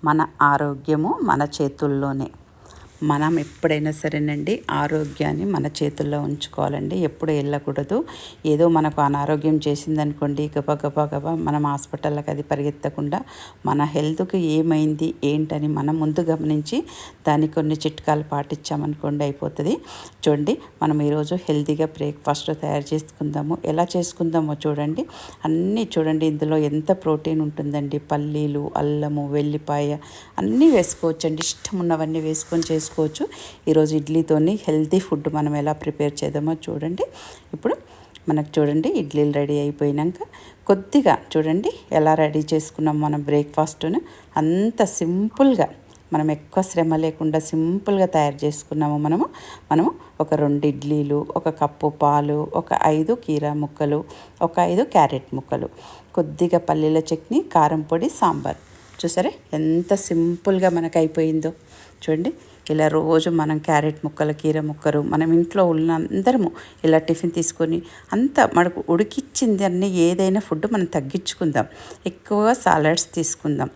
మన ఆరోగ్యము మన చేతుల్లోనే. మనం ఎప్పుడైనా సరేనండి ఆరోగ్యాన్ని మన చేతుల్లో ఉంచుకోవాలండి. ఎప్పుడు వెళ్ళకూడదు. ఏదో మనకు అనారోగ్యం చేసిందనుకోండి, గబా మనం హాస్పిటల్కి అది పరిగెత్తకుండా మన హెల్త్కి ఏమైంది ఏంటని మనం ముందు గమనించి దానికి కొన్ని చిట్కాలు పాటించామనుకోండి అయిపోతుంది. చూడండి, మనం ఈరోజు హెల్తీగా బ్రేక్ఫాస్ట్ తయారు చేసుకుందాము. ఎలా చేసుకుందామో చూడండి. అన్నీ చూడండి, ఇందులో ఎంత ప్రోటీన్ ఉంటుందండి. పల్లీలు, అల్లము, వెల్లిపాయ అన్నీ వేసుకోవచ్చండి. ఇష్టం ఉన్నవన్నీ వేసుకొని చేసుకోవచ్చు. ఈరోజు ఇడ్లీతోని హెల్తీ ఫుడ్ మనం ఎలా ప్రిపేర్ చేద్దామో చూడండి. ఇప్పుడు మనకు చూడండి, ఇడ్లీలు రెడీ అయిపోయినాక కొద్దిగా చూడండి ఎలా రెడీ చేసుకున్నాం మనం బ్రేక్ఫాస్ట్ను. అంత సింపుల్గా మనం ఎక్కువ శ్రమ లేకుండా సింపుల్గా తయారు చేసుకున్నాము. మనము ఒక 2 ఇడ్లీలు, ఒక కప్పు పాలు, ఒక 5 కీరా ముక్కలు, ఒక 5 క్యారెట్ ముక్కలు, కొద్దిగా పల్లీల చట్నీ, కారం పొడి, సాంబార్. చూసారా ఎంత సింపుల్గా మనకు అయిపోయిందో. చూడండి, ఇలా రోజు మనం క్యారెట్ ముక్కలు, కీర ముక్కలు మనం ఇంట్లో ఉన్న అందరము ఇలా టిఫిన్ తీసుకొని మనకు ఉడికిచ్చింది అన్నీ ఏదైనా ఫుడ్ మనం తగ్గించుకుందాం. ఎక్కువగా సాలడ్స్ తీసుకుందాం.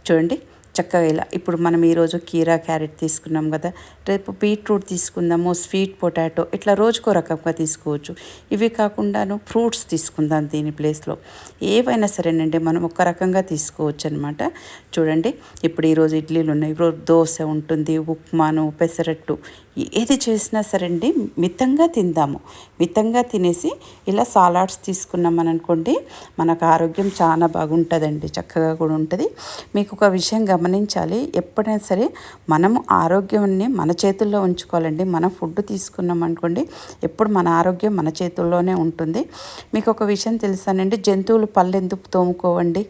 చూడండి చక్కగా ఇలా ఇప్పుడు మనం ఈరోజు కీరా, క్యారెట్ తీసుకున్నాం కదా, రేపు బీట్రూట్ తీసుకుందాము, స్వీట్ పొటాటో, ఇట్లా రోజుకో రకంగా తీసుకోవచ్చు. ఇవి కాకుండాను ఫ్రూట్స్ తీసుకుందాం దీని ప్లేస్లో. ఏవైనా సరేనండి మనం ఒక రకంగా తీసుకోవచ్చు అనమాట. చూడండి, ఇప్పుడు ఈరోజు ఇడ్లీలు ఉన్నాయి, ఈరోజు దోశ ఉంటుంది, ఉప్మాను, పెసరట్టు, ఏది చేసినా సరే అండి మితంగా తిందాము. మితంగా తినేసి ఇలా సాలాడ్స్ తీసుకున్నామని అనుకోండి, మనకు ఆరోగ్యం చాలా బాగుంటుందండి, చక్కగా కూడా ఉంటుంది. మీకు ఒక విషయం గమనించాలి, ఎప్పుడైనా సరే మనము ఆరోగ్యాన్ని మన చేతుల్లో ఉంచుకోవాలండి. మనం ఫుడ్ తీసుకున్నాం అనుకోండి, ఎప్పుడు మన ఆరోగ్యం మన చేతుల్లోనే ఉంటుంది. మీకు ఒక విషయం తెలుసానండి, జంతువులు పళ్ళు ఎందుకు తోముకోవండి?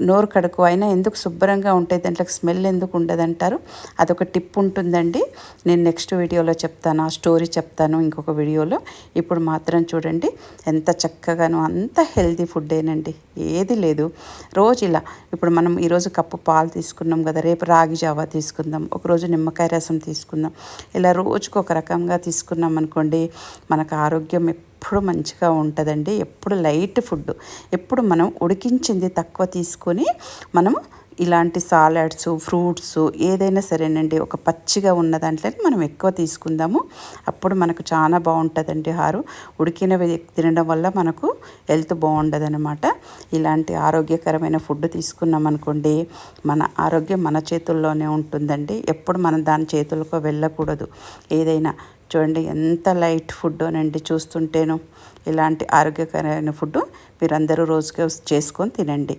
నోరు కడుకు అయినా ఎందుకు శుభ్రంగా ఉంటాయి, దాంట్లోకి స్మెల్ ఎందుకు ఉండదంటారు? అదొక టిప్ ఉంటుందండి. నేను నెక్స్ట్ వీడియోలో చెప్తాను, ఆ స్టోరీ చెప్తాను ఇంకొక వీడియోలో. ఇప్పుడు మాత్రం చూడండి ఎంత చక్కగానో, అంత హెల్తీ ఫుడ్డేనండి, ఏది లేదు. రోజు ఇలా ఇప్పుడు మనం ఈరోజు కప్పు పాలు తీసుకున్నాం కదా, రేపు రాగి జావా తీసుకుందాం, ఒకరోజు నిమ్మకాయ రసం తీసుకుందాం. ఇలా రోజుకు ఒక రకంగా తీసుకున్నాం అనుకోండి, మనకు ఆరోగ్యం ఎప్పుడు మంచిగా ఉంటుందండి. ఎప్పుడు లైట్ ఫుడ్, ఎప్పుడు మనం ఉడికించింది తక్కువ తీసుకొని మనము ఇలాంటి సాలడ్స్, ఫ్రూట్స్ ఏదైనా సరేనండి ఒక పచ్చిగా ఉన్న దాంట్లో మనం ఎక్కువ తీసుకుందాము. అప్పుడు మనకు చాలా బాగుంటుందండి. ఉడికినవి తినడం వల్ల మనకు హెల్త్ బాగుండదనమాట. ఇలాంటి ఆరోగ్యకరమైన ఫుడ్ తీసుకున్నాం అనుకోండి, మన ఆరోగ్యం మన చేతుల్లోనే ఉంటుందండి. ఎప్పుడు మనం దాని చేతులకు వెళ్ళకూడదు. ఏదైనా చూడండి ఎంత లైట్ ఫుడ్ అనండి, చూస్తుంటేను. ఇలాంటి ఆరోగ్యకరమైన ఫుడ్ మీరందరూ రోజుగా చేసుకొని తినండి.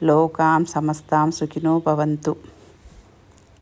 లోకాం సమస్తాం సుఖినో భవంతు.